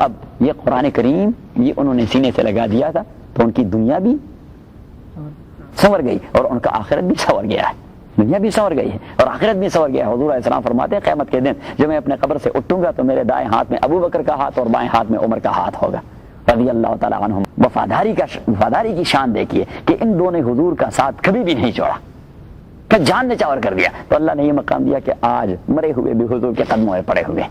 اب یہ قرآن کریم یہ انہوں نے سینے سے لگا دیا تھا تو ان کی دنیا بھی سنور گئی اور ان کا آخرت بھی سنور گیا ہے. دنیا بھی سنور گئی ہے اور آخرت بھی سنور گیا ہے. حضور علیہ السلام فرماتے ہیں قیامت کے دن جب میں اپنے قبر سے اٹھوں گا تو میرے دائیں ہاتھ میں ابو بکر کا ہاتھ اور بائیں ہاتھ میں عمر کا ہاتھ ہوگا رضی اللہ تعالیٰ عنہم. وفاداری کی شان دیکھیے کہ ان دونوں نے حضور کا ساتھ کبھی بھی نہیں چھوڑا کہ جان نچاور کر دیا. تو اللہ نے یہ مقام دیا کہ آج مرے ہوئے بھی حضور کے قدموں میں پڑے ہوئے.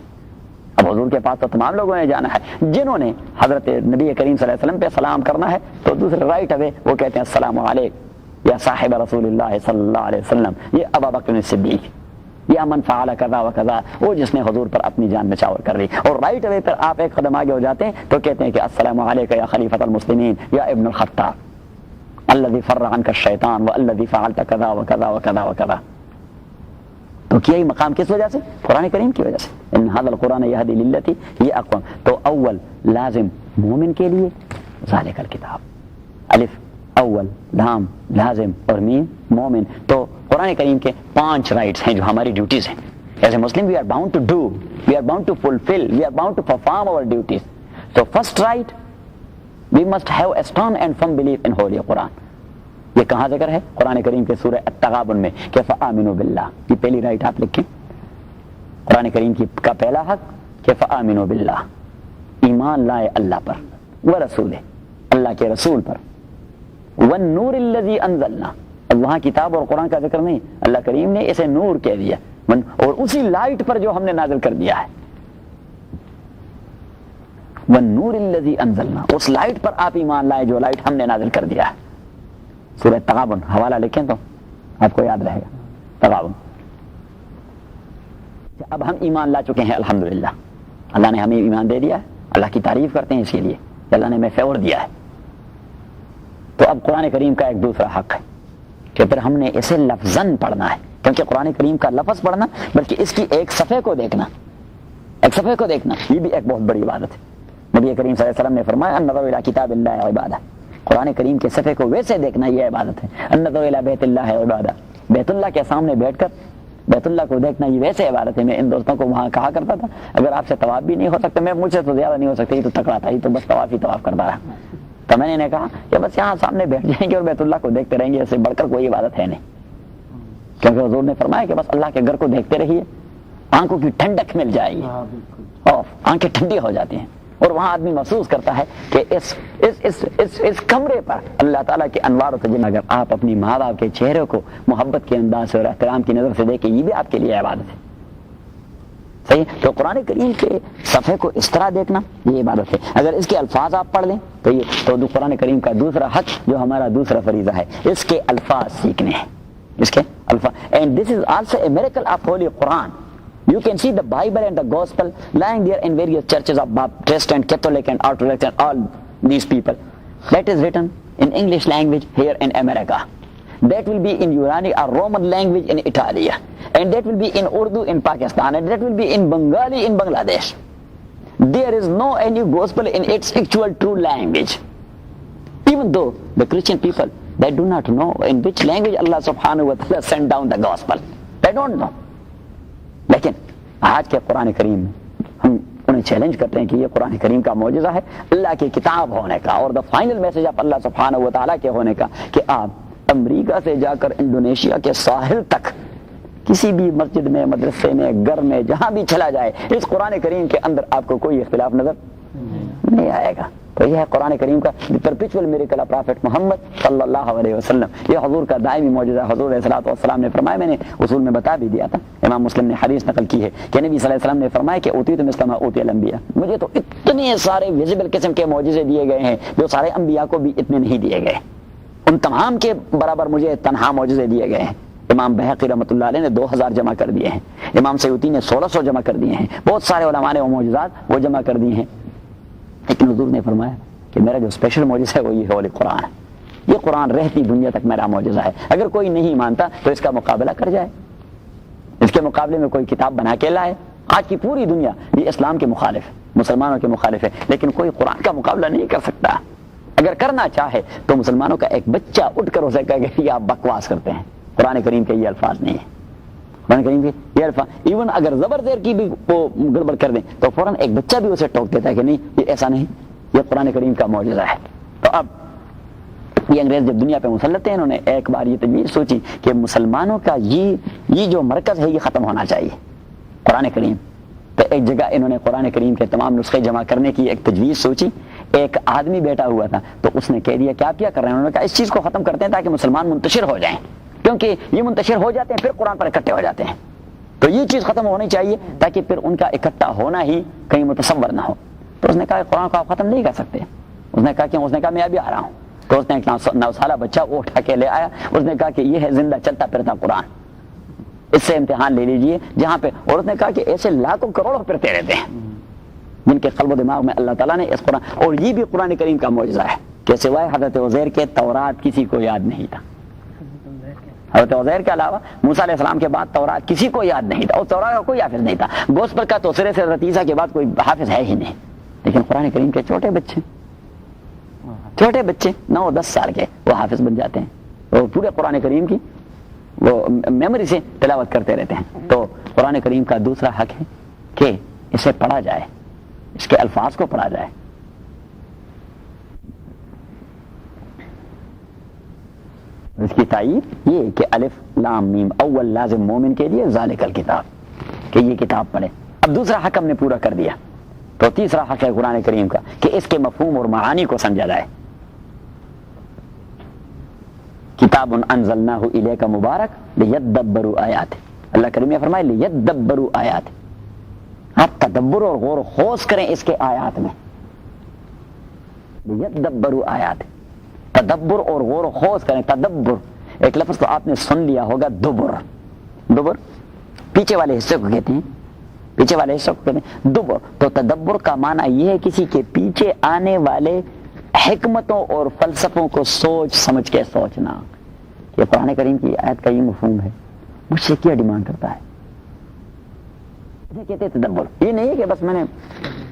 اب حضور کے پاس تو تمام لوگوں نے جانا ہے. جنہوں نے حضرت نبی کریم صلی اللہ علیہ وسلم پہ سلام کرنا ہے تو دوسرے رائٹ اوے وہ کہتے ہیں السلام علیکم یا صاحب رسول اللہ صلی اللہ علیہ وسلم، یہ ابو بکر صدیق، یا من فعل کذا و کذا، وہ جس نے حضور پر اپنی جان نچاور کر لی. اور رائٹ اوے پر آپ ایک قدم آگے ہو جاتے ہیں تو کہتے ہیں کہ السلام علیکم یا خلیفۃ المسلمین یا ابن الخطاب الذی فر عنک الشیطان والذی فعلت کذا و کذا و کذا و کذا. تو کیا یہ مقام کس وجہ سے؟ قرآن کریم کی وجہ سے. ان ھذا القرآن یہدی للتی یہ اقوام. تو اول لازم مومن کے لیے ذالک الکتاب، الف اول لام لازم اور میم مومن. تو قرآن کریم کے 5 رائٹس ہیں جو ہماری ڈیوٹیز ہیں. As a Muslim we are bound to do, we are bound to fulfil, we are bound to perform our duties. تو first right we must have a strong and firm belief in holy Quran. یہ کہاں ذکر ہے؟ قرآن کریم کے سورہ التغابن میں کہ فآمنوا باللہ. یہ پہلی رائٹ آپ لکھیں. قرآن کریم کا پہلا حق کہ فآمنوا باللہ، ایمان لائے اللہ پر، ورسولہ، اللہ کے رسول پر، والنور الذی انزلنا. اب وہاں کتاب اور قرآن کا ذکر نہیں، اللہ کریم نے اسے نور کہہ دیا اور اسی لائٹ پر جو ہم نے نازل کر دیا ہے. والنور الذی انزلنا، اس لائٹ پر آپ ایمان لائے جو لائٹ ہم نے نازل کر دیا ہے. سورہ تغابن حوالہ لکھیں تو آپ کو یاد رہے گا. تغابن. اب ہم ایمان لا چکے ہیں الحمدللہ، اللہ نے ہمیں ایمان دے دیا ہے. اللہ کی تعریف کرتے ہیں اسی لیے کہ اللہ نے ہمیں فیور دیا ہے. تو اب قرآن کریم کا ایک دوسرا حق ہے کہ پھر ہم نے اسے لفظاً پڑھنا ہے، کیونکہ قرآن کریم کا لفظ پڑھنا بلکہ اس کی ایک صفحے کو دیکھنا، ایک صفحے کو دیکھنا، یہ بھی ایک بہت بڑی عبادت ہے. نبی کریم صلی اللہ علیہ وسلم نے فرمایا النظر الی کتاب اللہ عبادہ. قرآن کریم کے صفحے کو ویسے دیکھنا یہ عبادت ہے. النظر الی بیت اللہ عبادہ، بیت اللہ کے سامنے بیٹھ کر بیت اللہ کو دیکھنا یہ ویسے عبادت ہے. میں ان دوستوں کو وہاں کہا کرتا تھا اگر آپ سے طواف بھی نہیں ہو سکتا، میں مجھ سے تو زیادہ نہیں ہو سکتا، یہ تو تکڑا تھا، یہ تو بس طواف ہی طواف کرتا رہا. تو میں نے کہا کہ بس یہاں سامنے بیٹھ جائیں گے اور بیت اللہ کو دیکھتے رہیں گے، اس سے بڑھ کر کوئی عبادت ہے نہیں. کیونکہ حضور نے فرمایا کہ بس اللہ کے گھر کو دیکھتے رہیے، آنکھوں کی ٹھنڈک مل جائے گی اور آنکھیں ٹھنڈی ہو جاتی ہیں. اور وہاں آدمی محسوس کرتا ہے کہ اس کمرے پر اللہ تعالیٰ کے انوار و تجلی. اگر آپ اپنی ماں باپ کے چہرے کو محبت کے انداز سے اور احترام کی نظر سے دیکھیں، یہ بھی آپ کے لیے عبادت ہے. صحیح. تو قرآن کریم کے صفحے کو اس طرح دیکھنا یہ عبادت ہے. اگر اس کے الفاظ آپ پڑھ لیں تو یہ تو قرآن کریم کا دوسرا حق جو ہمارا دوسرا فریضہ ہے، اس کے الفاظ سیکھنے ہیں. اس کے الفاظ. And this is also a miracle of holy Quran. You can see the Bible and the Gospel lying there in various churches of Baptist and Catholic and Orthodox and all these people. That is written in English language here in America. That will be in Urani or Roman language in Italy. And that will be in Urdu in Pakistan. And that will be in Bengali in Bangladesh. There is no any Gospel in its actual true language. Even though the Christian people, they do not know in which language Allah subhanahu wa ta'ala sent down the Gospel. They don't know. لیکن آج کے قرآن کریم میں ہم انہیں challenge کرتے ہیں کہ یہ قرآن کریم کا معجزہ ہے اللہ کی کتاب ہونے کا اور دا فائنل میسج آپ اللہ سبحانہ و تعالیٰ کے ہونے کا کہ آپ امریکہ سے جا کر انڈونیشیا کے ساحل تک کسی بھی مسجد میں، مدرسے میں، گھر میں، جہاں بھی چلا جائے اس قرآن کریم کے اندر آپ کو کوئی اختلاف نظر نہیں آئے گا. تو یہ ہے قرآن کریم کا پرپیچول میریکل پرافٹ محمد صلی اللہ علیہ وسلم. یہ حضور کا دائمی معجزہ. حضور علیہ الصلوۃ والسلام نے فرمایا، میں نے اصول میں بتا بھی دیا تھا، امام مسلم نے حدیث نقل کی ہے کہ نبی صلی اللہ علیہ وسلم نے فرمایا کہ اوتیت مثل ما اوتی الانبیاء. مجھے تو اتنے سارے ویزیبل قسم کے معجزے دیے گئے ہیں جو سارے انبیاء کو بھی اتنے نہیں دیے گئے. ان تمام کے برابر مجھے تنہا معجزے دیے گئے ہیں. امام بہقی رحمۃ اللہ علیہ نے 2000 جمع کر دیے ہیں. امام سیوطی نے 1600 جمع کر دیے ہیں. بہت سارے علماء نے وہ معجزات وہ جمع کر دیے ہیں. لیکن حضور نے فرمایا کہ میرا جو اسپیشل معجزہ ہے وہ یہ ہولی قرآن ہے. یہ قرآن رہتی دنیا تک میرا معجزہ ہے. اگر کوئی نہیں مانتا تو اس کا مقابلہ کر جائے، اس کے مقابلے میں کوئی کتاب بنا کے لائے. آج کی پوری دنیا یہ اسلام کے مخالف ہے، مسلمانوں کے مخالف ہے، لیکن کوئی قرآن کا مقابلہ نہیں کر سکتا. اگر کرنا چاہے تو مسلمانوں کا ایک بچہ اٹھ کر اسے کہے کہ یہ آپ بکواس کرتے ہیں، قرآن کریم کے یہ الفاظ نہیں ہیں. قرآن کریم کے یہ الفاظ ایون اگر زبر زیر کی بھی وہ گڑبڑ کر دیں تو فوراً ایک بچہ بھی اسے ٹوک دیتا ہے کہ نہیں یہ ایسا نہیں، یہ قرآن کریم کا معجزہ ہے۔ تو اب یہ انگریز جب دنیا پہ مسلط ہیں، انہوں نے ایک بار یہ تجویز سوچی کہ مسلمانوں کا یہ جو مرکز ہے یہ ختم ہونا چاہیے قرآن کریم۔ تو ایک جگہ انہوں نے قرآن کریم کے تمام نسخے جمع کرنے کی ایک تجویز سوچی۔ ایک آدمی بیٹھا ہوا تھا تو اس نے کہہ دیا کہ آپ کیا کر رہے ہیں؟ انہوں نے کہا اس چیز کو ختم کرتے ہیں تاکہ مسلمان منتشر ہو جائیں، کیونکہ یہ منتشر ہو جاتے ہیں پھر قرآن پر اکٹھے ہو جاتے ہیں، تو یہ چیز ختم ہونی چاہیے تاکہ پھر ان کا اکٹھا ہونا ہی کہیں متصور نہ ہو۔ تو اس نے کہا قرآن کو آپ ختم نہیں کر سکتے۔ اس نے کہا کیوں؟ اس نے کہا میں ابھی آ رہا ہوں۔ تو اس نے ایک 9 سالہ بچہ وہ اٹھا کے لے آیا، اس نے کہا کہ یہ ہے زندہ چلتا پھرتا قرآن، اس سے امتحان لے لیجئے جہاں پہ، اور اس نے کہا کہ ایسے لاکھوں کروڑوں پھرتے رہتے ہیں جن کے قلب و دماغ میں اللہ تعالیٰ نے اس قرآن، اور یہ بھی قرآن کریم کا معجزہ ہے کہ سوائے حضرت عزیر کے تورات کسی کو یاد نہیں تھا۔ حضرت عزیر کے علاوہ موسیٰ علیہ السلام کے بعد تورات کسی کو یاد نہیں تھا، اور تورات کا کوئی حافظ نہیں تھا۔ گوسپل کا تو سرے سے حضرت عیسیٰ کے بعد کوئی حافظ ہے ہی نہیں، لیکن قرآن کریم کے چھوٹے بچے 9-10 سال کے وہ حافظ بن جاتے ہیں، وہ پورے قرآن کریم کی وہ میموری سے تلاوت کرتے رہتے ہیں۔ تو قرآن کریم کا دوسرا حق ہے کہ اسے پڑھا جائے، اس کے الفاظ کو پڑھا جائے۔ اس کی تائید یہ کہ الف لام میم اول لازم مومن کے لیے ذالک الکتاب، کہ یہ کتاب پڑھے۔ اب دوسرا حق ہم نے پورا کر دیا، تو تیسرا حق ہے قرآن کریم کا کہ اس کے مفہوم اور معانی کو سمجھا جائے۔ کتاب انزلناہ الیک مبارک لیدبروا آیاتہ، اللہ کریم نے فرمایا لیدبروا آیاتہ، آپ تدبر اور غور و خوض کریں اس کے آیات میں۔ لیدبروا آیاتہ، تدبر اور غور و خوض کریں۔ تدبر ایک لفظ تو آپ نے سن لیا ہوگا، دبر، دبر پیچھے والے حصے کو کہتے ہیں، پیچھے والے حصے کو کہتے ہیں دبر۔ تو تدبر کا معنی یہ ہے کسی کے پیچھے آنے والے حکمتوں اور فلسفوں کو سوچ سمجھ کے سوچنا۔ یہ قرآن کریم کی آیت کا یہ مفہوم ہے، مجھ سے کیا ڈیمانڈ کرتا ہے؟ یہ کہتے ہیں تدبر۔ یہ نہیں ہے کہ بس میں نے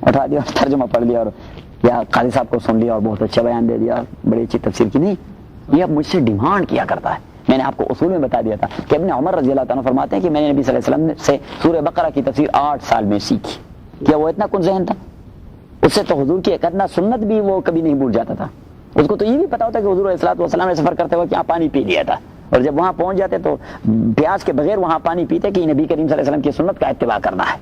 اٹھا دیا ترجمہ پڑھ لیا اور یا قاضی صاحب کو سن لیا اور بہت اچھا بیان دے دیا، بڑی اچھی تفسیر کی، نہیں، یہ اب مجھ سے ڈیمانڈ کیا کرتا ہے۔ میں نے آپ کو اصول میں بتا دیا تھا کہ ابن عمر رضی اللہ تعالیٰ فرماتے ہیں کہ میں نے نبی صلی اللہ علیہ وسلم سے سورہ بقرہ کی تفسیر 8 سال میں سیکھی۔ کیا وہ اتنا کن ذہن تھا؟ اس سے تو حضور کی ایک ادنا سنت بھی وہ کبھی نہیں بھول جاتا تھا۔ اس کو تو یہ بھی پتا ہوتا کہ حضور علیہ الصلوۃ نے سفر کرتے ہوئے کیا پانی پی لیا تھا، اور جب وہاں پہنچ جاتے تو پیاس کے بغیر وہاں پانی پیتے کہ نبی کریم صلی اللہ علیہ وسلم کی سنت کا اتباع کرنا ہے۔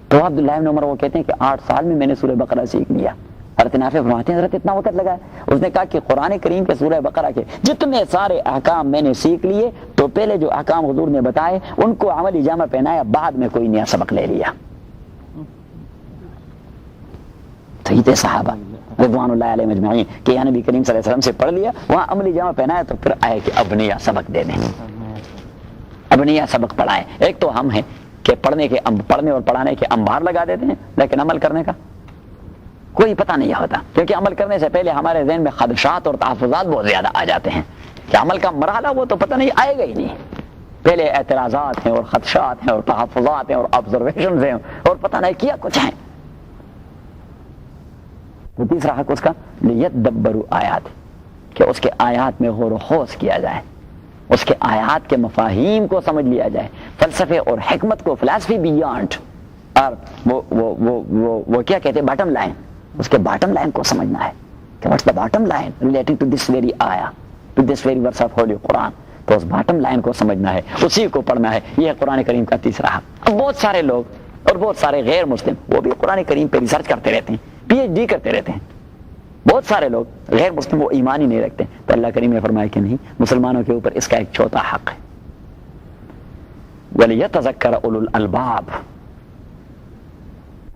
تو عبداللہ بن عمر وہ کہتے ہیں کہ 8 سال میں نے سورہ بقرہ سیکھ لیا۔ حضرت نافع فرماتے ہیں حضرت اتنا وقت لگا ہے؟ اس نے کہا کہ قرآن کریم کے سورہ بقرہ کے جتنے سارے احکام میں نے سیکھ لیے تو پہلے جو احکام حضور نے بتائے ان کو عملی جامہ پہنایا، بعد میں کوئی نیا سبق لے لیا۔ تو یہ تھے صحابہ رضوان اللہ علیہ مجمعین کہ یا نبی کریم صلی اللہ علیہ وسلم سے پڑھ لیا، وہاں عملی جامہ پہنایا تو پھر آئے کہ اب نیا سبق دے دیں، اب نیا سبق پڑھائیں۔ ایک تو ہم ہیں کہ پڑھنے اور پڑھانے کے انبار لگا دیتے ہیں، لیکن عمل کرنے کا کوئی پتہ نہیں ہوتا، کیونکہ عمل کرنے سے پہلے ہمارے ذہن میں خدشات اور تحفظات بہت زیادہ آ جاتے ہیں کہ عمل کا مرحلہ وہ تو پتہ نہیں آئے گا ہی نہیں، پہلے اعتراضات ہیں اور خدشات ہیں اور تحفظات ہیں اور آبزرویشنز ہیں اور پتہ نہیں کیا کچھ ہے۔ تو تیسرا حق اس کا لیدبروا آیات، کہ اس کے آیات میں غور و خوض کیا جائے، اس کے آیات کے مفاہیم کو سمجھ لیا جائے، فلسفے اور حکمت کو، فلسفی بیانڈ، اور وہ کیا کہتے ہیں باٹم لائن، اس کے باٹم لائن کو سمجھنا ہے کہ what's the bottom line relating to this very آیا، to this very verse of holy Quran. تو اس باٹم لائن کو سمجھنا ہے، اسی کو پڑھنا ہے۔ یہ ہے قرآن کریم کا تیسرا حق۔ اب بہت سارے لوگ اور بہت سارے غیر مسلم وہ بھی قرآن کریم پہ ریسرچ کرتے رہتے ہیں، پی ایچ ڈی کرتے رہتے ہیں۔ بہت سارے لوگ غیر مسلم وہ ایمان ہی نہیں رکھتے، تو اللہ کریم نے فرمایا کہ نہیں، مسلمانوں کے اوپر اس کا ایک چوتھا حق ہے، وَلِيَتَذَكَّرَ أُولُو الْأَلْبَابِ،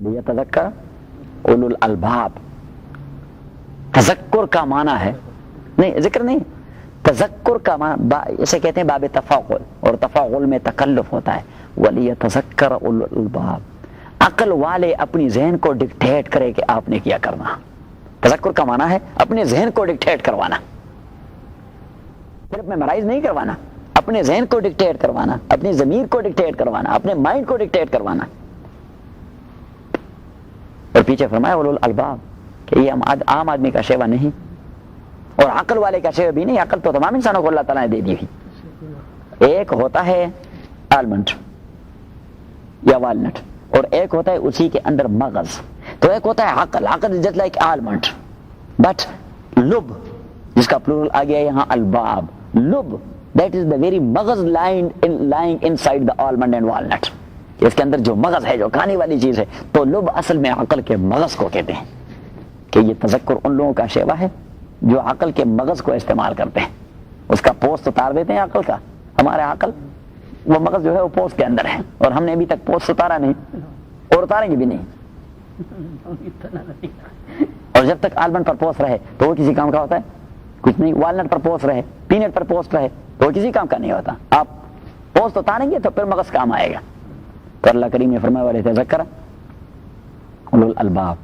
لِيَتَذَكَّرَ أُولُو الْأَلْبَابِ۔ تذکر کا معنی ہے، نہیں ذکر نہیں، تذکر کا معنی اسے کہتے ہیں باب تفاعل، اور تفاعل میں تکلف ہوتا ہے۔ وَلِيَتَذَكَّرَ أُولُو الْأَلْبَابِ، عقل والے اپنی ذہن کو ڈکٹیٹ کرے کہ آپ نے کیا کرنا۔ تذکر کا معنی ہے اپنے ذہن کو ڈکٹیٹ کروانا، صرف میمورائز نہیں کروانا، اپنے ذہن کو ڈکٹیٹ کروانا، اپنی ضمیر کو ڈکٹیٹ کروانا، اپنے مائنڈ کو ڈکٹیٹ کروانا۔ اور پیچھے فرمایا اولو الالباب کہ یہ عام آدمی کا شیوا نہیں اور عقل والے کا شیوا بھی نہیں۔ عقل تو تمام انسانوں کو اللہ تعالیٰ نے دے دی ہوئی۔ ایک ہوتا ہے آلمنڈ یا والنٹ، اور ایک ہوتا ہے اسی کے اندر مغز. تو ایک ہوتا ہے عقل. عقل is just like almond. But لب جس کا پلورل آ گیا یہاں الباب، لب دیٹ از دا ویری مغز lying inside the almond and walnut. اس کے اندر جو مغز ہے، جو کھانے والی چیز ہے، تو لب اصل میں عقل کے مغز کو کہتے ہیں. کہ یہ تذکر ان لوگوں کا شیوا ہے جو عقل کے مغز کو استعمال کرتے ہیں. اس کا پوست اتار دیتے ہیں عقل کا. ہمارے عقل وہ مغز جو ہے وہ پوست کے اندر ہے، اور ہم نے ابھی تک پوست اتارا نہیں اور اتاریں گے بھی نہیں. اور جب تک آلمنڈ پر پوست رہے تو وہ کسی کام کا ہوتا ہے کچھ نہیں. والنٹ پر پوست رہے، پینٹ پر پوست رہے تو وہ کسی کام کا نہیں ہوتا. آپ پوست اتاریں گے تو پھر مغز کام آئے گا. تو اللہ کریم نے فرمایا وَلِيَتَذَكَّرَ أُولُو الْأَلْبَابِ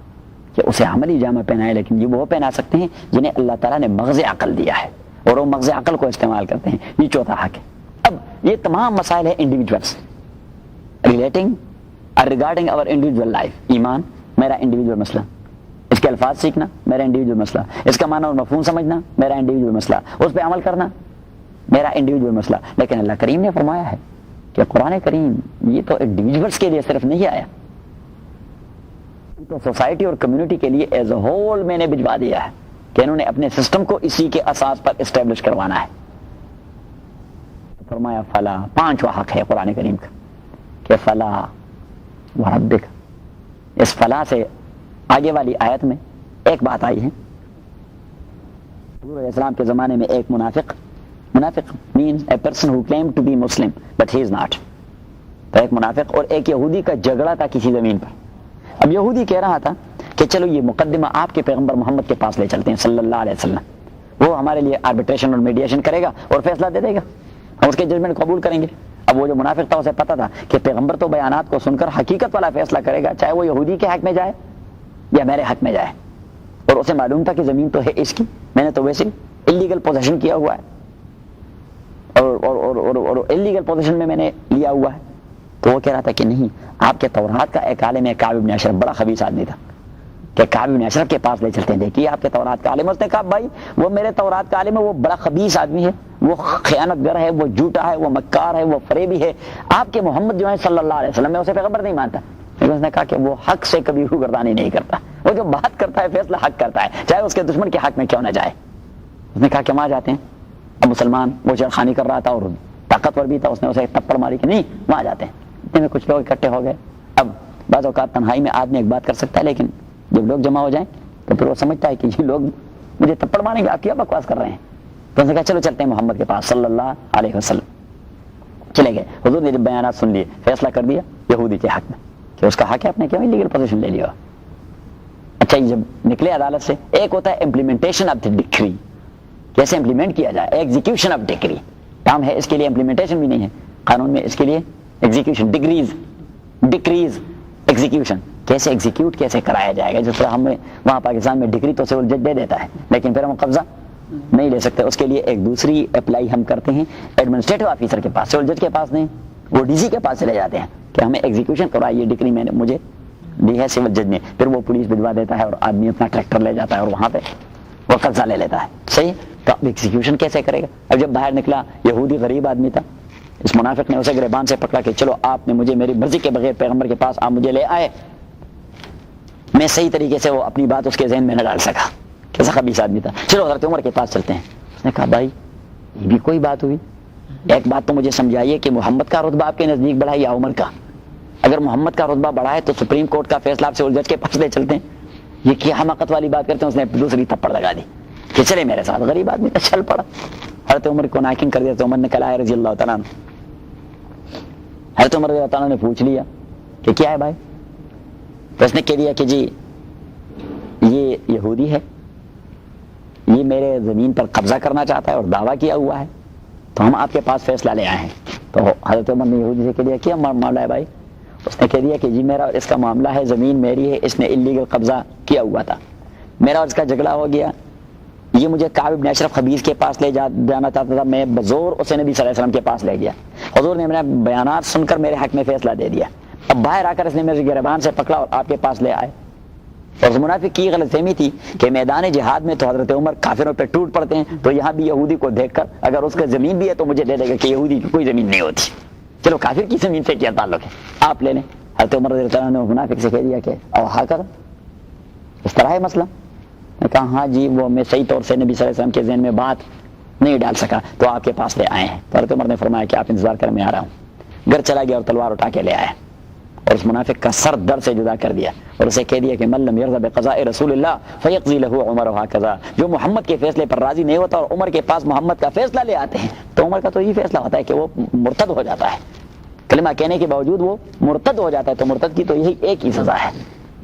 کہ اسے عملی جامہ پہنائے، لیکن یہ وہ پہنا سکتے ہیں جنہیں اللہ تعالیٰ نے مغز عقل دیا ہے اور وہ مغز عقل کو استعمال کرتے ہیں. یہ چوتھا حق ہے. اب یہ تمام مسائل ہیں انڈیویجولس ریگارڈنگ اور انڈیویجول لائف. ایمان میرا انڈیویجول مسئلہ، اس کے الفاظ سیکھنا میرا انڈیویجول مسئلہ، اس کا معنی اور مفہوم سمجھنا میرا انڈیویجول مسئلہ، اس پہ عمل کرنا میرا انڈیویجول مسئلہ. لیکن اللہ کریم نے فرمایا ہے کہ قرآن کریم یہ تو انڈیویجولس کے لیے صرف نہیں آیا، تو سوسائٹی اور کمیونٹی کے لیے ایز اے ہول میں نے بھجوا دیا ہے کہ انہوں نے اپنے سسٹم کو اسی کے اساس پر اسٹیبلش کروانا ہے. فرمایا فلا، پانچواں حق ہے قرآن کریم کا کہ فلا وربک. اس فلا سے آگے والی آیت میں ایک بات آئی ہے. حضور اسلام کے زمانے میں ایک منافق means a person who claimed to be Muslim but he is not. تو ایک منافق اور ایک یہودی کا جھگڑا تھا کسی زمین پر. اب یہودی کہہ رہا تھا کہ چلو یہ مقدمہ آپ کے پیغمبر محمد کے پاس لے چلتے ہیں صلی اللہ علیہ وسلم، وہ ہمارے لیے آربیٹریشن اور میڈیشن کرے گا اور فیصلہ دے دے گا، ہم اس کے ججمنٹ قبول کریں گے. اب وہ جو منافق تھا اسے پتا تھا کہ پیغمبر تو بیانات کو سن کر حقیقت والا فیصلہ کرے گا، چاہے وہ یہودی کے حق میں جائے یا میرے حق میں جائے. اور اسے معلوم تھا کہ زمین تو ہے اس کی، میں نے تو ویسے انلیگل پوزیشن کیا ہوا ہے اور انلیگل پوزیشن میں نے لیا ہوا ہے. تو وہ کہہ رہا تھا کہ نہیں، آپ کے تورات کا ایک عالم ہے کعب بن اشرف، بڑا خبیث آدمی تھا، کہ کعب بن اشرف کے پاس لے چلتے ہیں، دیکھیے آپ کے تورات کا عالم. اس نے کہا بھائی وہ میرے تورات کا عالم ہے، وہ بڑا خبیث آدمی ہے، وہ خیانت گر ہے، وہ جھوٹا ہے، وہ مکار ہے، وہ فریبی ہے. آپ کے محمد جو ہے صلی اللہ علیہ وسلم میں اسے پیغمبر نہیں مانتا. لیکن اس نے کہا کہ وہ حق سے کبھی روگردانی نہیں کرتا، وہ جو بات کرتا ہے فیصلہ حق کرتا ہے، چاہے اس کے دشمن کے حق میں کیوں نہ جائے. اس نے کہا کہ وہاں جاتے ہیں. اب مسلمان وہ چھیڑخانی کر رہا تھا اور طاقتور بھی تھا، اس نے اسے تپڑ ماری کہ نہیں وہاں جاتے ہیں. اتنے میں کچھ لوگ اکٹھے ہو گئے. اب بعض اوقات تنہائی میں آدمی ایک بات کر سکتا ہے، لیکن جب لوگ جمع ہو جائیں تو پھر وہ سمجھتا ہے کہ یہ لوگ مجھے تپڑ ماریں گے، آپ کیا بکواس کر رہے ہیں. تو اس نے کہا چلو چلتے ہیں محمد کے پاس صلی اللہ علیہ وسلم. چلے گئے. حضور نے جب بیانات سن لیے، فیصلہ کر دیا یہودی کے حق میں کہ اس کا حق ہے، اپنے کیوں انلیگل پوزیشن لے لیا. اچھا یہ جب نکلے عدالت سے، ایک ہوتا ہے امپلیمنٹیشن آف دی ڈکری، کیسے امپلیمنٹ کیا جائے، ایگزیکیوشن آف ڈکری کام ہے، اس کے لیے امپلیمنٹیشن بھی نہیں ہے قانون میں، اس کے لیے ایگزیکیوشن، ڈکریز ایگزیکیوشن، کیسے ایگزیکیوٹ کیسے کرایا جائے گا. جس طرح ہمیں وہاں پاکستان میں ڈگری تو سول جج دے دیتا ہے، لیکن پھر ہم قبضہ نہیں لے سکتے. اس کے لیے ایک دوسری اپلائی ہم کرتے ہیں ایڈمنسٹریٹو آفیسر کے پاس، سول جج کے پاس نہیں، وہ ڈی سی کے پاس چلے جاتے ہیں کہ ہمیں ایگزیکیوشن کرائیے، ڈگری میں نے مجھے دی ہے سول جج نے. پھر وہ پولیس بھجوا دیتا ہے اور آدمی اپنا ٹریکٹر لے جاتا ہے اور وہاں پہ وہ قبضہ لے لیتا ہے. صحیح. تو اب ایگزیکیوشن کیسے کرے گا. اب جب باہر نکلا، یہودی غریب آدمی تھا، اس منافق نے اسے گریبان سے پکڑا کہ چلو آپ نے مجھے میری مرضی کے بغیر پیغمبر کے پاس آپ مجھے لے آئے، میں صحیح طریقے سے وہ اپنی بات اس کے ذہن میں نہ ڈال سکا. کیسا خبیث آدمی تھا. چلو حضرت عمر کے پاس چلتے ہیں. اس نے کہا بھائی یہ بھی کوئی بات ہوئی، ایک بات تو مجھے سمجھائیے کہ محمد کا رتبہ آپ کے نزدیک بڑھا ہے یا عمر کا. اگر محمد کا رتبہ بڑھا ہے تو سپریم کورٹ کا فیصلہ آپ سے جج کے پاس لے چلتے ہیں. یہ کیا حماقت والی بات کرتے ہیں. اس نے دوسری تھپڑ لگا دی کہ چلے میرے ساتھ. غریب آدمی تو چل پڑا. حضرت عمر کو ناکنگ کر دیا. تو عمر نے کہا رضی اللہ تعالیٰ عنہ. حضرت عمر رضی اللہ تعالیٰ نے پوچھ لیا کہ کیا ہے بھائی. تو اس نے کہہ دیا کہ جی یہ یہودی ہے، یہ میرے زمین پر قبضہ کرنا چاہتا ہے اور دعویٰ کیا ہوا ہے، تو ہم آپ کے پاس فیصلہ لے آئے ہیں. تو حضرت عمر نے یہودی سے کہہ دیا کیا معاملہ ہے بھائی. اس نے کہہ دیا کہ جی میرا اور اس کا معاملہ ہے، زمین میری ہے، اس نے انلیگل قبضہ کیا ہوا تھا، میرا اور اس کا جھگڑا ہو گیا. یہ مجھے کعب بن اشرف خبیث کے پاس لے جانا چاہتا تھا، میں بزور اسے نبی صلی اللہ علیہ وسلم کے پاس لے گیا. حضور نے میرے بیانات سن کر میرے حق میں فیصلہ دے دیا. اب باہر آ کر اس نے میرے گریبان سے پکڑا اور آپ کے پاس لے آئے. اور اس منافق کی غلط فہمی تھی کہ میدان جہاد میں تو حضرت عمر کافروں پہ ٹوٹ پڑتے ہیں، تو یہاں بھی یہودی کو دیکھ کر اگر اس کا زمین بھی ہے تو مجھے دے دے گا، کہ یہودی کی کوئی زمین نہیں ہوتی. چلو کافر کی زمین سے کیا تعلق ہے, آپ لے لیں. حضرت عمر رضی اللہ عنہ نے منافق سے کہہ دیا کہ اوہا کر, اس طرح ہے مسئلہ. میں کہا ہاں جی, وہ میں صحیح طور سے نبی صلی اللہ علیہ وسلم کے ذہن میں بات نہیں ڈال سکا تو آپ کے پاس لے آئے ہیں. تو حضرت عمر نے فرمایا کہ آپ انتظار کر, میں آ رہا ہوں. گھر چلا گیا اور تلوار اٹھا کے لے آیا اور اس منافق کا سر در سے جدا کر دیا اور اسے کہہ دیا کہ من لم یرضى بقضاء رسول اللہ فیقضی له عمر هكذا. جو محمد کے فیصلے پر راضی نہیں ہوتا اور عمر کے پاس محمد کا فیصلہ لے آتے ہیں تو عمر کا تو یہ فیصلہ ہوتا ہے کہ وہ مرتد ہو جاتا ہے. کلمہ کہنے کے باوجود وہ مرتد ہو جاتا ہے, تو مرتد کی تو یہی ایک ہی سزا ہے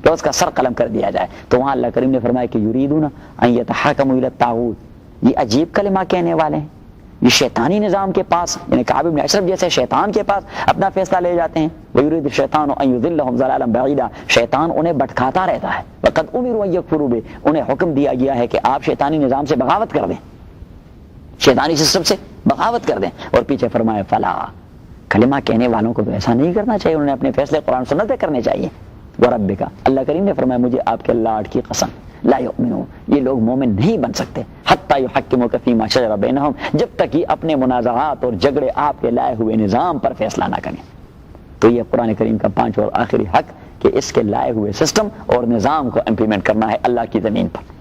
کہ اس کا سر قلم کر دیا جائے. تو وہاں اللہ کریم نے فرمایا کہ یریدون ان یتحاکموا الی الطاغوت, یہ عجیب کلمہ کہنے والے ہیں, یہ شیطانی نظام کے پاس, یعنی کعب بن اشرف جیسے شیطان کے پاس اپنا فیصلہ لے جاتے ہیں. وَيُرِيدُ الشَّيْطَانُ أَن يُضِلَّهُمْ ضَلَالًا بَعِيدًا, شیطان انہیں بھٹکاتا رہتا ہے. وَقَدْ أُمِرُوا أَن يَكْفُرُوا بِهِ, انہیں حکم دیا گیا ہے کہ آپ شیطانی نظام سے بغاوت کر دیں, شیطانی سسٹم سے بغاوت کر دیں. اور پیچھے فرمایا فلا, کلمہ کہنے والوں کو تو ایسا نہیں کرنا چاہیے, انہوں نے اپنے فیصلے قرآن سنت پہ کرنے چاہیے. وَرَبِّكَ, اللہ کریم نے فرمایا مجھے آپ کے لاڈ کی قسم, لا یؤمنون, یہ لوگ مومن نہیں بن سکتے, حتی یحکموک فیما شجر بینہم, جب تک یہ اپنے منازعات اور جھگڑے آپ کے لائے ہوئے نظام پر فیصلہ نہ کریں. تو یہ قرآن کریم کا پانچواں اور آخری حق کہ اس کے لائے ہوئے سسٹم اور نظام کو امپلیمنٹ کرنا ہے اللہ کی زمین پر.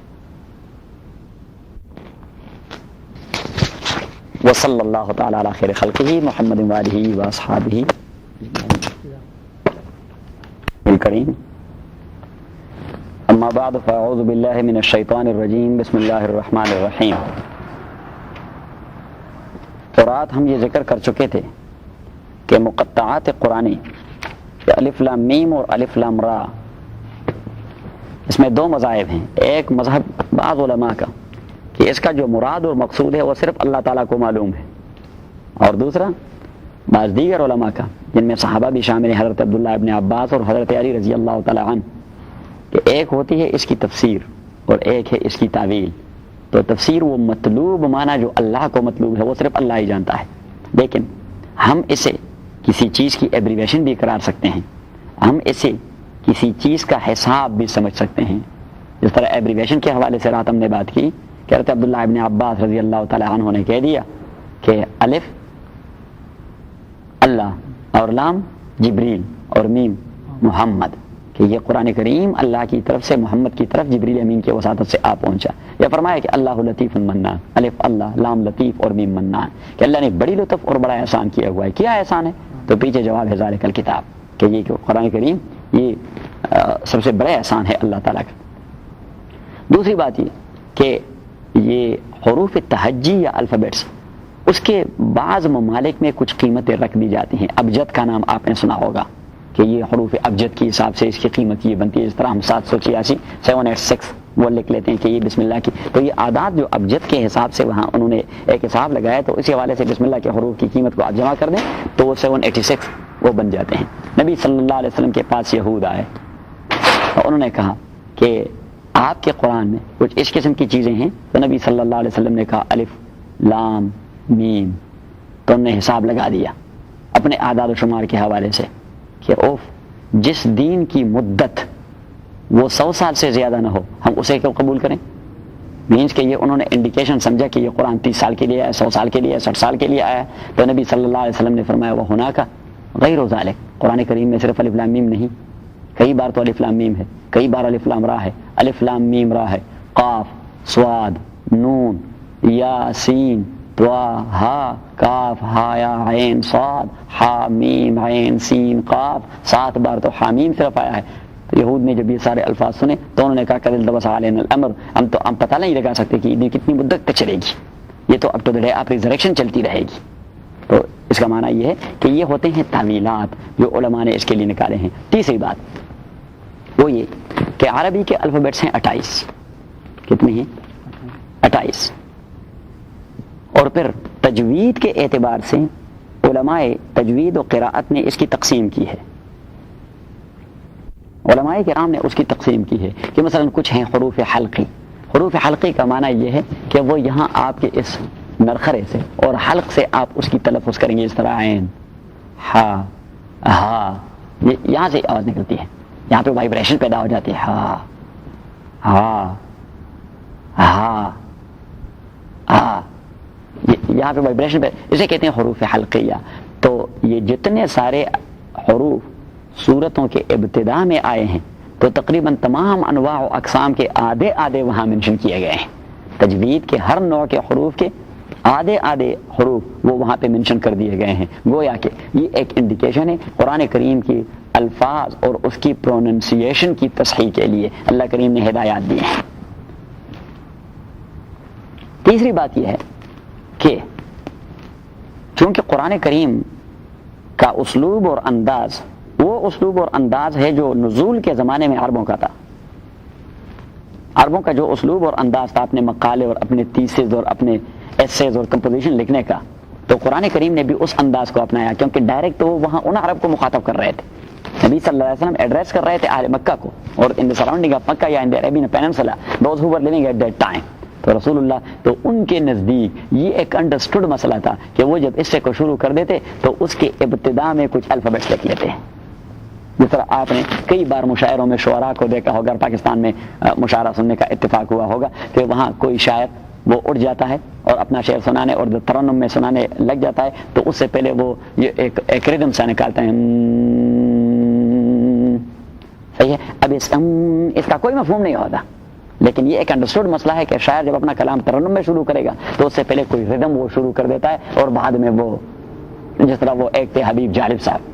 وصلی اللہ تعالی علی خیر خلقہ محمد وآلہ واصحابہ الکریم. اما بعد فاعوذ باللہ من الشیطان الرجیم, بسم اللہ الرحمن الرحیم. تو رات ہم یہ ذکر کر چکے تھے کہ مقطعات قرآنی الف لام میم اور الف لام را, اس میں دو مذاہب ہیں. ایک مذہب بعض علماء کا کہ اس کا جو مراد اور مقصود ہے وہ صرف اللہ تعالیٰ کو معلوم ہے, اور دوسرا بعض دیگر علماء کا جن میں صحابہ بھی شامل ہیں, حضرت عبداللہ ابن عباس اور حضرت علی رضی اللہ تعالیٰ عنہ, کہ ایک ہوتی ہے اس کی تفسیر اور ایک ہے اس کی تعویل. تو تفسیر وہ مطلوب معنی جو اللہ کو مطلوب ہے وہ صرف اللہ ہی جانتا ہے, لیکن ہم اسے کسی چیز کی ایبریویشن بھی قرار سکتے ہیں, ہم اسے کسی چیز کا حساب بھی سمجھ سکتے ہیں. جس طرح ایبریویشن کے حوالے سے رات ہم نے بات کی کہ حضرت عبداللہ ابن عباس رضی اللہ تعالیٰ عنہ نے کہہ دیا کہ الف اللہ اور لام جبریل اور میم محمد, کہ یہ قرآن کریم اللہ کی طرف سے محمد کی طرف جبریل امین کی وساطت سے آ پہنچا. یا فرمایا کہ اللہ لطیف منان, الف اللہ, لام لطیف اور میم منان, کہ اللہ نے بڑی لطف اور بڑا احسان کیا ہوا ہے. کیا احسان ہے؟ تو پیچھے جواب ہے ذالک الکتاب, کہ یہ قرآن کریم یہ سب سے بڑا احسان ہے اللہ تعالیٰ کا. دوسری بات یہ کہ یہ حروف تہجی یا الفابیٹس, اس کے بعض ممالک میں کچھ قیمتیں رکھ دی جاتی ہیں. ابجد کا نام آپ نے سنا ہوگا کہ یہ حروف ابجد کی حساب سے اس کی قیمت یہ بنتی ہے. جس طرح ہم 786 786 وہ لکھ لیتے ہیں کہ یہ بسم اللہ کی, تو یہ اعداد جو ابجد کے حساب سے وہاں انہوں نے ایک حساب لگایا, تو اسی حوالے سے بسم اللہ کے حروف کی قیمت کو آپ جمع کر دیں تو وہ 786 وہ بن جاتے ہیں. نبی صلی اللہ علیہ وسلم کے پاس یہود آئے اور انہوں نے کہا کہ آپ کے قرآن میں کچھ اس قسم کی چیزیں ہیں, تو نبی صلی اللہ علیہ وسلم نے کہا الف لام میم, تو انہوں نے حساب لگا دیا اپنے اعداد و شمار کے حوالے سے کہ اوف, جس دین کی مدت وہ 100 سال سے زیادہ نہ ہو ہم اسے کیوں قبول کریں. مینس کہ یہ انہوں نے انڈیکیشن سمجھا کہ یہ قرآن 30 سال کے لیے آیا, 100 سال کے لیے, 60 سال کے لیے آیا. تو نبی صلی اللہ علیہ وسلم نے فرمایا وہ ہونا کا غیر ذالک, قرآن کریم میں صرف الف لام میم نہیں, کئی بار تو الف لام میم ہے, کئی بار الف لام را ہے, الف لام میم را ہے, قاف صاد نون یا سین طا ہا کاف ہا یا عین صاد ہا میم عین سین قاف, 7 بار تو حامیم صرف آیا ہے. تو یہود نے جب یہ سارے الفاظ سنے تو انہوں نے کہا کہ دبس علینا الامر, ہم پتہ نہیں لگا سکتے کہ یہ کتنی مدت تک چلے گی, یہ تو اپ ٹو دی ڈے آپ ریزریکشن چلتی رہے گی. تو اس کا معنی یہ ہے کہ یہ ہوتے ہیں تعویلات جو علماء نے اس کے لیے نکالے ہیں. تیسری بات وہ یہ کہ عربی کے الفابیٹس ہیں 28. کتنے ہیں؟ 28. اور پھر تجوید کے اعتبار سے علماء تجوید و قراءت نے اس کی تقسیم کی ہے. علماء کرام نے اس کی تقسیم کی ہے کہ مثلا کچھ ہیں حروف حلقی. حروف حلقی کا معنی یہ ہے کہ وہ یہاں آپ کے اس نرخرے سے اور حلق سے آپ اس کی تلفظ کریں گے, اس طرح عین ہا ہا, یہاں سے آواز نکلتی ہے, یہاں پہ وائبریشن پیدا ہو جاتی ہے, ہا ہا ہا ہا, یہاں پہ وائبریشن اسے کہتے ہیں حروف حلقیہ. تو یہ جتنے سارے حروف سورتوں کے ابتدا میں آئے ہیں تو تقریباً تمام انواع و اقسام کے آدھے وہاں منشن کیے گئے ہیں. تجوید کے ہر نوع کے حروف کے آدھے حروف وہ وہاں پہ منشن کر دیے گئے ہیں. گویا کہ یہ ایک انڈیکیشن ہے قرآن کریم کی الفاظ اور اس کی پروننسیشن کی تصحیح کے لیے اللہ کریم نے ہدایات دی ہیں. تیسری بات یہ ہے کہ چونکہ قرآن کریم کا اسلوب اور انداز وہ اسلوب اور انداز ہے جو نزول کے زمانے میں عربوں کا تھا. عربوں کا جو اسلوب اور انداز تھا اپنے مقالے اور اپنے تیسز اور اپنے ایسیز اور کمپوزیشن لکھنے کا، تو قرآن کریم نے بھی اس انداز کو اپنایا کیونکہ ڈائریکٹ تو وہ وہاں ان عرب کو مخاطب کر رہے تھے. نبی صلی اللہ علیہ وسلم ایڈریس کر رہے تھے اہل مکہ کو اور ان دی سراؤنڈنگ آف مکہ یا in the Arabian peninsula those who were living at that time. تو رسول اللہ تو ان کے نزدیک یہ ایک انڈرسٹوڈ مسئلہ تھا کہ وہ جب اس سے کو شروع کر دیتے تو اس کے ابتدا میں کچھ الفابیٹس لکھ لیتے ہیں. جس طرح آپ نے کئی بار مشاعروں میں شعراء کو دیکھا ہوگا، پاکستان میں مشاعرہ سننے کا اتفاق ہوا ہوگا کہ وہاں کوئی شاعر وہ اٹھ جاتا ہے اور اپنا شعر سنانے اور ترنم میں سنانے لگ جاتا ہے تو اس سے پہلے وہ یہ ایک ردم سا نکالتے ہیں. صحیح ہے. اب اس کا کوئی مفہوم نہیں ہوتا، لیکن یہ ایک انڈرسٹوڈ مسئلہ ہے کہ شاعر جب اپنا کلام ترنم میں شروع کرے گا تو اس سے پہلے کوئی ردم وہ شروع کر دیتا ہے اور بعد میں وہ، جس طرح وہ ایک تھے حبیب جالب صاحب،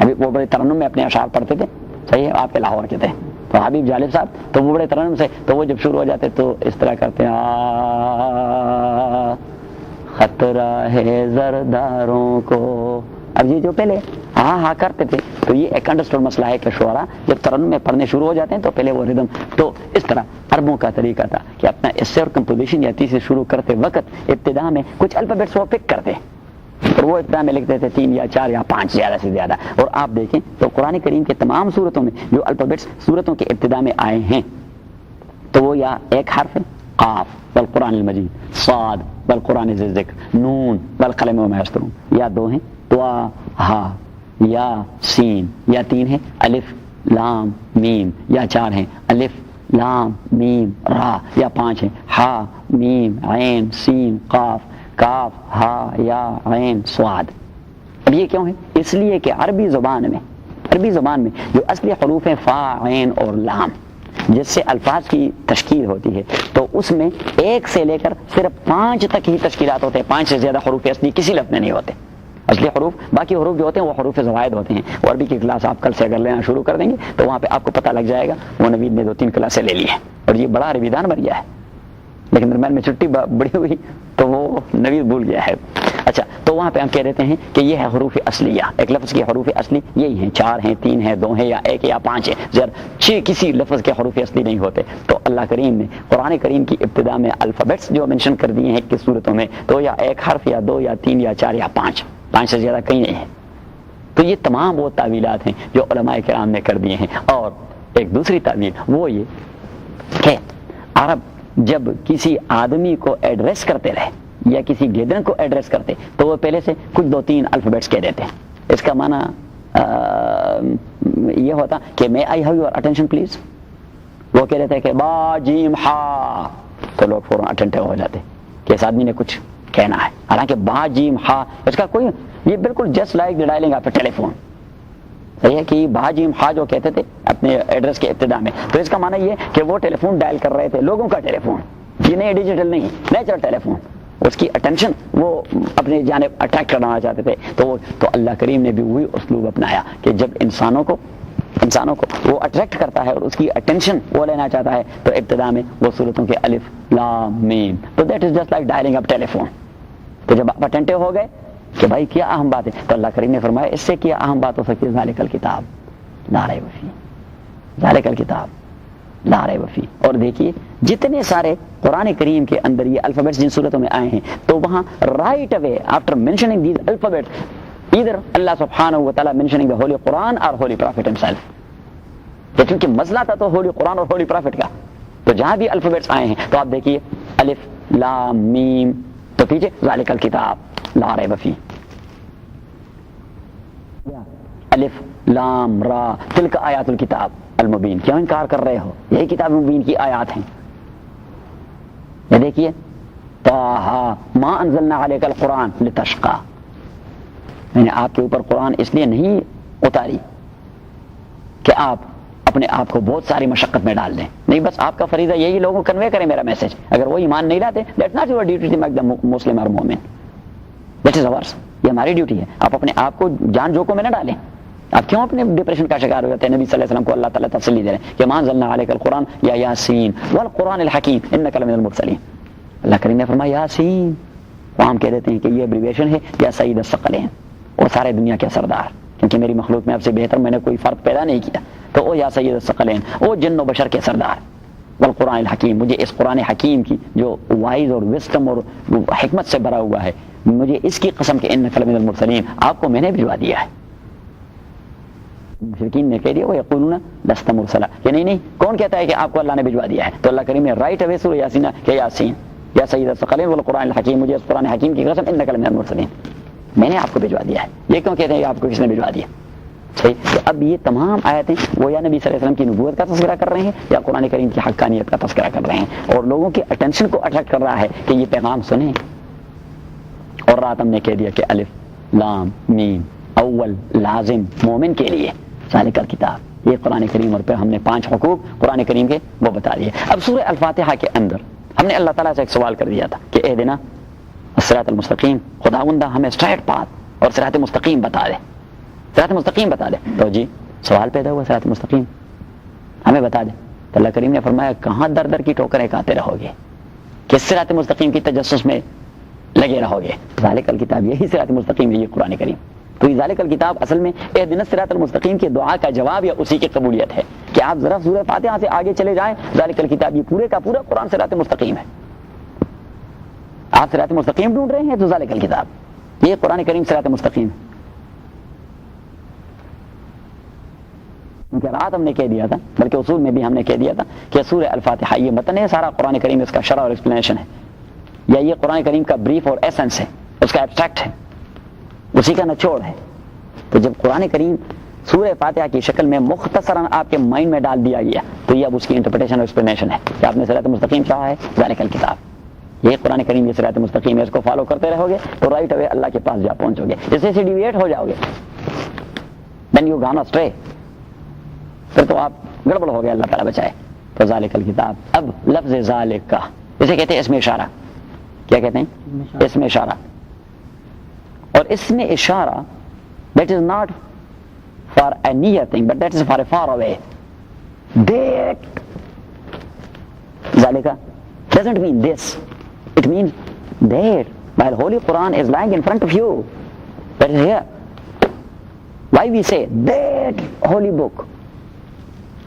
حبیب وہ بڑے ترنم میں اپنے اشعار پڑھتے تھے. صحیح ہے. آپ کے لاہور کے تھے تو حبیب جالب صاحب تو وہ بڑے ترنم سے تو وہ جب شروع ہو جاتے تو اس طرح کرتے ہیں خطرہ ہے زرداروں کو. اب یہ جو پہلے ہاں کرتے تھے تو یہ ایک انڈرسٹوڈ مسئلہ ہے کہ شعراء جب ترنم میں پڑھنے شروع ہو جاتے ہیں تو پہلے وہ ردم. تو اس طرح عربوں کا طریقہ تھا کہ اپنا ایسے اور کمپوزیشن یا تیسری شروع کرتے وقت ابتدا میں کچھ الفابیٹس وہ پک کرتے اور وہ ابتدا میں لکھتے تھے 3 یا 4 یا 5 زیادہ سے زیادہ. اور آپ دیکھیں تو قرآن کریم کے تمام صورتوں میں جو الفابیٹس صورتوں کے ابتدا میں آئے ہیں تو وہ یا ایک حرف ہے قاف والقرآن المجید، صاد والقرآن ذی الذکر، نون والقلم وما یسطرون، یا 2 ہیں طا ہا، یا سین، یا 3 ہیں الف لام میم، یا 4 ہیں الف لام میم را، یا 5 ہیں ہا میم عین سین قاف کاف ہا یا عین صاد. اب یہ کیوں ہے؟ اس لیے کہ عربی زبان میں جو اصلی حروف ہیں فا عین اور لام جس سے الفاظ کی تشکیل ہوتی ہے تو اس میں 1 سے لے کر صرف 5 تک ہی تشکیلات ہوتے ہیں. 5 سے زیادہ حروف اصلی کسی لفظ میں نہیں ہوتے. اصلی حروف، باقی حروف جو ہوتے ہیں وہ حروف زوائد ہوتے ہیں. عربی کی کلاس آپ کل سے اگر لینا شروع کر دیں گے تو وہاں پہ آپ کو پتہ لگ جائے گا. وہ نوید نے 2-3 کلاسیں لے لی ہیں اور یہ بڑا عربی دان بن گیا ہے، لیکن درمیان میں چھٹی بڑی ہوئی تو وہ نوید بھول گیا ہے. اچھا، تو وہاں پہ ہم کہہ دیتے ہیں کہ یہ ہے حروف اصلیہ. ایک لفظ کے حروف اصلی یہی ہیں، 4 ہیں، 3 ہیں، 2 ہیں، یا 1 یا 5 ہیں. زیادہ 6 کسی لفظ کے حروف اصلی نہیں ہوتے. تو اللہ کریم نے قرآن کریم کی ابتدا میں الفابیٹس جو منشن کر دیے ہیں کس صورتوں میں تو یا 1 حرف یا 2 یا 3 یا 4 یا 5 سے زیادہ کہیں نہیں ہے. تو یہ تمام وہ تعویلات ہیں جو علماء کرام نے کر دیے ہیں. اور ایک دوسری تعویل وہ یہ کہ عرب جب کسی آدمی کو ایڈریس کرتے رہے یا کسی گیدڑ کو ایڈریس کرتے تو وہ پہلے سے کچھ 2-3 الفابیٹس کہہ دیتے. اس کا معنی یہ ہوتا کہ میں I have your attention plays. وہ کہہ دیتے کہ با جیم ہا تو لوگ فوراً اٹینٹو ہو جاتے کہ اس آدمی نے کچھ کہنا ہے. حالانکہ با جیم ہا اس کا کوئی، یہ بالکل just like the dialling of a telephone. صحیح ہے کہ با جیم ہا جو کہتے تھے اپنے ایڈریس کے ابتدا میں تو اس کا معنی یہ کہ وہ ٹیلی فون ڈائل کر رہے تھے، لوگوں کا ٹیلی فون، یہ نہیں ڈیجیٹل نہیں، نیچرل ٹیلی فون. اس کی اٹینشن وہ اپنی جانب اٹریکٹ کرنا چاہتے تھے. تو اللہ کریم نے بھی وہی اسلوب اپنایا کہ جب انسانوں کو وہ اٹریکٹ کرتا ہے اور اس کی اٹینشن وہ لینا چاہتا ہے تو ابتدا میں وہ صورتوں کے الف لام میم، تو that is just like dialling up telephone. تو جب آپ اٹینٹو ہو گئے کہ بھائی کیا اہم بات ہے تو اللہ کریم نے فرمایا اس سے کیا اہم بات ہو سکتی ہے ذالک الکتاب لا ریب فیہ، ذالک الکتاب لا ریب فیہ. اور دیکھیے جتنے سارے قرآن کریم کے اندر یہ الفابیٹس جن صورتوں میں آئے ہیں تو وہاں right away after mentioning these alphabets ادھر اللہ سبحانہ و تعالی مینشننگ دا ہولی قرآن اور ہولی پرافٹ ہمسیلف. تو چونکہ مسئلہ تھا تو ہولی قرآن اور ہولی پرافٹ کا، تو جہاں بھی الفابیٹس آئے ہیں تو آپ دیکھیے الف لام میم تو پیچھے ذالک الکتاب لا ریب فیہ، الف لام را تلک آیات الکتاب المبین. کیوں انکار کر رہے ہو؟ یہی کتاب مبین کی آیات ہیں. یہ دیکھیے طٰہٰ ما انزلنا علیک القرآن لتشقیٰ، میں نے آپ کے اوپر قرآن اس لیے نہیں اتاری کہ آپ اپنے آپ کو بہت ساری مشقت میں ڈال دیں، نہیں، بس آپ کا فریضہ یہی لوگوں کو کنوے کریں میرا میسج. اگر وہ ایمان نہیں لاتے that's not your duty to make the Muslim اور مومن، دیٹ از اورس. یہ ہماری ڈیوٹی ہے. آپ اپنے آپ کو جان جوکوں میں نہ ڈالیں. آپ کیوں اپنے ڈپریشن کا شکار ہو جاتے ہیں؟ نبی صلی اللہ علیہ وسلم کو اللہ تعالیٰ تسلی دے رہے ہیں کہ ما انزلنا علیک القرآن یا یاسین والقرآن الحکیم انک لمن المرسلین. اللہ کریم نے فرمایا یاسین، وہ ہم کہہ دیتے ہیں کہ یہ ایبریویشن ہے یا سید الثقلین، وہ سارے دنیا کے سردار، کیونکہ میری مخلوق میں اب سے بہتر میں نے کوئی فرق پیدا نہیں کیا، تو وہ یا سید الثقلین، وہ جن و بشر کے سردار. والقرآن الحکیم، مجھے اس قرآن حکیم کی جو وائز اور وسٹم اور حکمت سے بھرا ہوا ہے، مجھے اس کی قسم کہ انک لمن المرسلین، آپ کو میں نے بھجوا دیا ہے. مشرکین نے کہہ دیا وہ یقولون لست مرسلا، کہ نہیں کون کہتا ہے کہ آپ کو اللہ نے بھجوا دیا ہے؟ تو اللہ کریم نے رائٹ اوے سورہ یاسین کہ یاسین یا سید الثقلین والقرآن الحکیم، مجھے اس قرآن حکیم کی قسم انک لمن المرسلین، میں نے آپ کو بھجوا دیا ہے. یہ کیوں کہتے ہیں کہ آپ کو کس نے بھجوا دیا؟ صحیح. تو اب یہ تمام آیتیں وہ یا نبی صلی اللہ علیہ وسلم کی نبوت کا تذکرہ کر رہے ہیں یا قرآن کریم کی حقانیت کا تذکرہ کر رہے ہیں، اور لوگوں کی اٹینشن کو اٹریکٹ کر رہا ہے کہ یہ پیغام سنیں. اور رات ہم نے کہہ دیا کہ الف لام میم اول لازم مومن کے لیے ذالک الکتاب، یہ قرآن کریم، اور پھر ہم نے 5 حقوق قرآن کریم کے وہ بتا دیے. اب سورہ الفاتحہ کے اندر ہم نے اللہ تعالیٰ سے ایک سوال کر دیا تھا کہ اہدنا الصراط المستقیم، خداوندہ ہمیں اسٹریٹ پاتھ اور صراط مستقیم بتا دے، صراط مستقیم بتا دے. تو جی سوال پیدا ہوا صراط مستقیم ہمیں بتا دے. تو اللہ کریم نے فرمایا کہاں در در کی ٹوکریں کھاتے رہو گے، کس صراط مستقیم کی تجسس میں لگے رہو گے؟ ذالک الکتاب، یہی صراط مستقیم ہے، یہ قرآن کریم. تو یہ ذالک الکتاب اصل میں اہدنا الصراط المستقیم کی دعا کا جواب یا اسی کی قبولیت ہے کہ آپ ذرا سورہ فاتحہ سے آگے چلے جائیں. ذالک الکتاب، یہ پورے کا پورا قرآن صراط مستقیم ہے. آپ صراط مستقیم ڈھونڈ رہے ہیں تو ذالک الکتاب، یہ قرآن کریم صراط مستقیم ہے. کیونکہ رات ہم نے کہہ دیا تھا، بلکہ اصول میں بھی ہم نے کہہ دیا تھا کہ سورہ الفاتحہ یہ متن ہے سارا قرآن کریم، اس کا شرح اور ایکسپلینیشن ہے، یا یہ قرآن کریم کا بریف اور ایسنس ہے، اس کا ایبسٹریکٹ ہے، اسی کا نچوڑ ہے. تو جب قرآن کریم سورہ فاتحہ کی شکل میں مختصراً آپ کے مائنڈ میں ڈال دیا گیا تو یہ اب اس کی انٹرپریٹیشن اور ایکسپلینیشن ہے کہ آپ نے صراط مستقیم چاہا ہے، ذالک الکتاب، یہ قرآن کریم یہ صراط مستقیم ہے، اس کو فالو کرتے رہو گے تو رائٹ اوے اللہ کے پاس جا پہنچو گے. اس سے ڈیویٹ ہو جاؤ گے then you gone astray، پھر تو آپ گڑبڑ ہو گئے، اللہ تعالیٰ بچائے. تو ذالک الکتاب، اب لفظ ذالک کا اسے کہتے ہیں اسم اشارہ. کیا کہتے ہیں؟ اسم اشارہ. اور اسم اشارہ that is not for a near thing but that is for a far away. That ذالک doesn't mean this, it means that. While Holy Quran is lying in front of you, that is here. Why we say that holy book,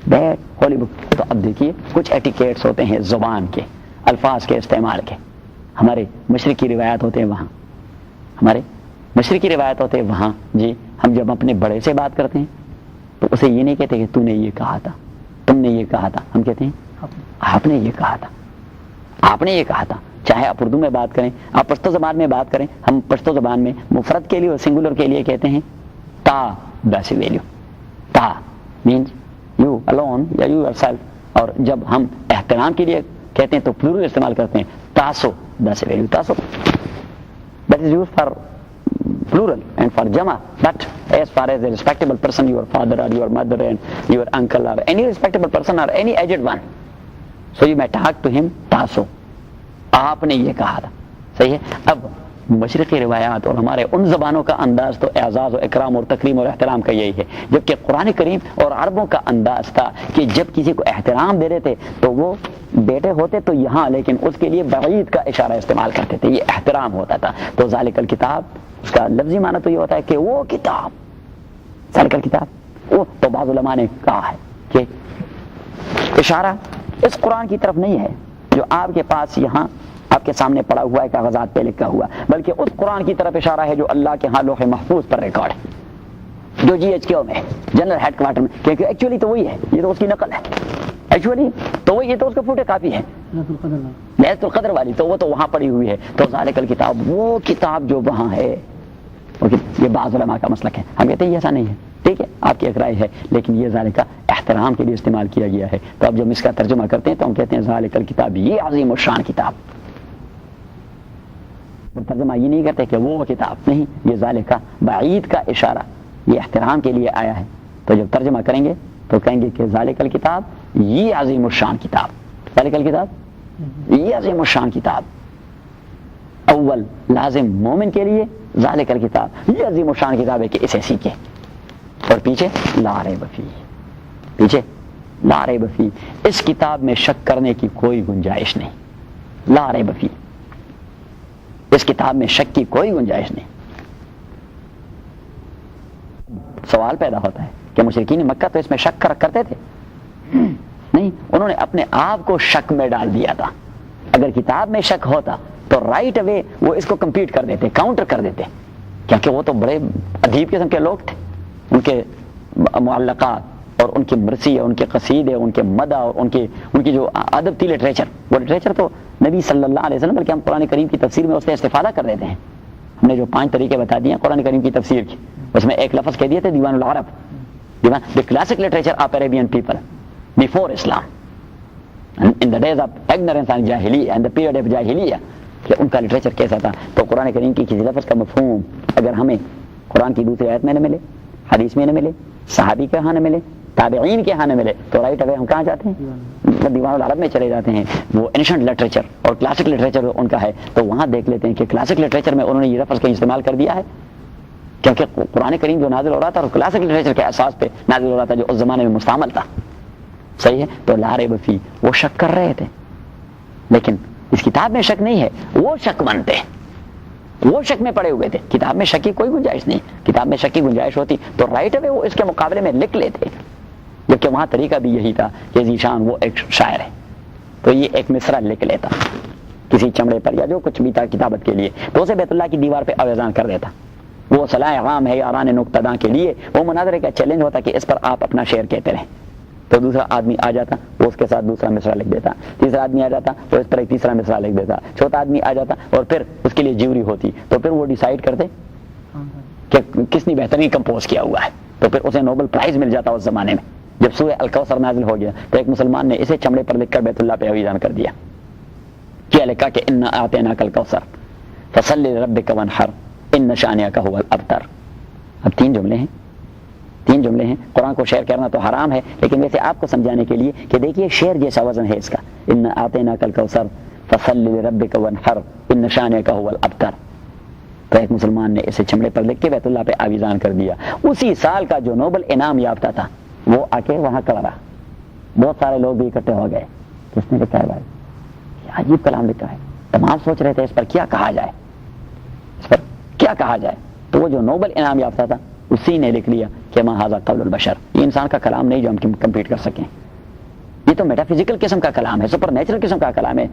that holy book. تو اب دیکھیے کچھ etiquettes ہوتے ہیں زبان کے، الفاظ کے استعمال کے. ہمارے مشرقی روایات ہوتے ہیں وہاں، ہمارے مشرقی روایت ہوتے ہیں وہاں. جی ہم جب اپنے بڑے سے بات کرتے ہیں تو اسے یہ نہیں کہتے کہ تو نے یہ کہا تھا، تم نے یہ کہا تھا، ہم کہتے ہیں آپ نے یہ کہا تھا، آپ نے یہ کہا تھا. چاہے آپ اردو میں بات کریں، آپ پشتو زبان میں بات کریں، ہم پشتو زبان میں مفرد کے لیے اور سنگولر کے لیے کہتے ہیں تا داسی ویلیو. تا مینز یو الون یا یو یور سیلف. اور جب ہم احترام کے لیے کہتے ہیں تو پلورل استعمال کرتے ہیں تاسو داسی ویلیو. تاسو that is used for plural and for jama, but as far as a respectable person, your father or your mother and your uncle or any respectable person or any aged one, so you may talk to him taso. آپ نے یہ کہا تھا. صحیح ہے. اب مشرقی روایات اور ہمارے ان زبانوں کا انداز تو اعزاز و اکرام اور تکریم اور احترام کا یہی ہے، جبکہ قرآن کریم اور عربوں کا انداز تھا کہ جب کسی کو احترام دے رہے تھے تو وہ بیٹے ہوتے تو یہاں، لیکن اس کے لیے بعید کا اشارہ استعمال کرتے تھے، یہ احترام ہوتا تھا. تو ذالک الکتاب اس کا لفظی معنی تو یہ ہوتا ہے کہ وہ کتاب، ذالک الکتاب. وہ تو بعض علماء نے کہا ہے کہ اشارہ اس قرآن کی طرف نہیں ہے جو آپ کے پاس یہاں آپ کے سامنے پڑا ہوا ہے کاغذات پہ لکھا ہوا، بلکہ اس قرآن کی طرف اشارہ ہے جو اللہ کے ہاں لوح محفوظ پر ریکارڈ ہے، جو جی ایچ کیو میں جنرل ہیڈ کوارٹر میں. کیونکہ ایکچولی تو وہی ہے، یہ تو اس کی نقل ہے، ایکچولی تو وہی، یہ تو اس کا فوٹو کاپی ہے لیلۃ القدر والی، تو وہ تو وہاں پڑی ہوئی ہے. تو ذالک الکتاب وہ کتاب جو وہاں ہے. یہ بعض علماء کا مسلک ہے، ہم کہتے ہیں یہ ایسا نہیں ہے. ٹھیک ہے، آپ کی ایک رائے ہے، لیکن یہ ذالک احترام کے لیے استعمال کیا گیا ہے. تو اب جب اس کا ترجمہ کرتے ہیں تو ہم کہتے ہیں ذالک الکتاب، یہ عظیم الشان کتاب. ترجمہ یہ نہیں کرتے کہ وہ کتاب نہیں، یہ ذالکہ بعید کا اشارہ، یہ احترام کے لیے آیا ہے. تو جب ترجمہ کریں گے تو کہیں گے کہ ذالک الکتاب، یہ عظیم الشان کتاب، ذالک الکتاب یہ عظیم الشان کتاب. اول لازم مومن کے لیے ذالک الکتاب، یہ عظیم الشان کتاب ہے کہ اسے سیکھے. اور پیچھے لا ریب فیہ، پیچھے لا ریب فیہ، اس کتاب میں شک کرنے کی کوئی گنجائش نہیں. لا ریب فیہ، اس کتاب میں شک کی کوئی گنجائش نہیں. سوال پیدا ہوتا ہے کہ مشرکین مکہ تو اس میں شک کرتے تھے؟ نہیں، انہوں نے اپنے آپ کو شک میں ڈال دیا تھا. اگر کتاب میں شک ہوتا تو رائٹ اوے وہ اس کو کمپیٹ کر دیتے، کاؤنٹر کر دیتے، کیونکہ وہ تو بڑے ادیب قسم کے لوگ تھے. ان کے معلقات اور ان کی مرثیے، ان کے قصیدے، ان کے مدح اور ان کی جو ادب تھی لٹریچر، وہ لٹریچر تو نبی صلی اللہ علیہ وسلم بلکہ ہم قرآن کریم کی تفسیر میں اس سے استفادہ کر دیتے ہیں. ہم نے جو 5 طریقے بتا دیے ہیں قرآن کریم کی تفسیر کی، اس میں ایک لفظ کہہ دیے تھے دیوان العرب، the classic literature of Arabian people before Islam in the days of ignorance and jahiliyyah and the period of jahiliyyah، کہ ان کا لٹریچر کیسا تھا. تو قرآن کریم کی کسی لفظ کا مفہوم اگر ہمیں قرآن کی دوسری آیت میں نہ ملے، حدیث میں نہ ملے، صحابی کے ہاں نہ ملے، تابعین کے ہاں نہ ملے، تو رائٹ اوے ہم کہاں جاتے ہیں؟ دیوان العرب میں چلے جاتے ہیں. وہ اینشنٹ لٹریچر اور کلاسک لٹریچر ان کا ہے، تو وہاں دیکھ لیتے ہیں کہ کلاسک لٹریچر میں انہوں نے یہ لفظ کا استعمال کر دیا ہے، کیونکہ قرآن کریم جو نازل ہو رہا تھا اور کلاسک لٹریچر کے اساس پہ نازل ہو رہا تھا جو اس زمانے میں مستعمل تھا. صحیح ہے. تو لا ریب فیہ، وہ شک کر رہے تھے، لیکن اس کتاب میں شک نہیں ہے، وہ شک مانتے ہیں، وہ شک میں پڑے ہوئے تھے. کتاب میں شک کی کوئی گنجائش نہیں. کتاب میں شک کی گنجائش ہوتی تو رائٹ اوے وہ اس کے مقابلے میں لکھ لیتے، جبکہ وہاں طریقہ بھی یہی تھا کہ ذیشان وہ ایک شاعر ہے تو یہ ایک مصرع لکھ لیتا کسی چمڑے پر یا جو کچھ بھی تھا کتابت کے لیے، تو اسے بیت اللہ کی دیوار پہ آویزان کر دیتا. وہ صلاح عام ہے یاران نقطہ کے لیے وہ مناظرے کا چیلنج ہوتا کہ اس پر آپ اپنا شعر کہتے رہیں. تو دوسرا آدمی آ جاتا، وہ اس کے ساتھ دوسرا مصرع لکھ دیتا. تیسرا آدمی آ جاتا، وہ اس پر ایک تیسرا مصرع لکھ دیتا. چوتھا آدمی آ جاتا اور پھر اس کے لیے جیوری ہوتی، تو پھر وہ ڈیسائیڈ کرتے کہ کس نے بہترین کمپوز کیا ہوا ہے، تو پھر اسے نوبل پرائز مل جاتا. اس زمانے میں جب سورہ الکوثر نازل ہو گیا تو ایک مسلمان نے اسے چمڑے پر لکھ کر بیت اللہ پہ آویزان کر دیا. کیا لکھا کہ انا اعطیناک الکوثر فصلی لربک وانحر ان شانئک هو الابتر. اب 3 جملے ہیں. قرآن کو شعر کرنا تو حرام ہے، لیکن ویسے آپ کو سمجھانے کے لیے کہ دیکھیے شعر جیسا وزن ہے اس کا. انا اعطیناک الکوثر فصلی لربک وانحر ان شانئک هو الابتر. تو ایک مسلمان نے اسے چمڑے پر لکھ کے بیت اللہ پہ آویزان کر دیا. اسی سال کا جو نوبل انعام یافتہ تھا وہ آ کے وہاں کھڑا رہا. بہت سارے لوگ بھی اکٹھے ہو گئے. کس نے لکھا ہے بھائی؟ کیا عجیب کلام لکھا ہے. تمام سوچ رہے تھے اس پر کیا کہا جائے، اس پر کیا کہا جائے. تو وہ جو نوبل انعام یافتہ تھا اسی نے لکھ لیا کہ ما ھذا قول البشر، یہ انسان کا کلام نہیں جو ہم کمپیٹ کر سکیں. یہ تو میٹا فزیکل قسم کا کلام ہے، سپر نیچرل قسم کا کلام ہے.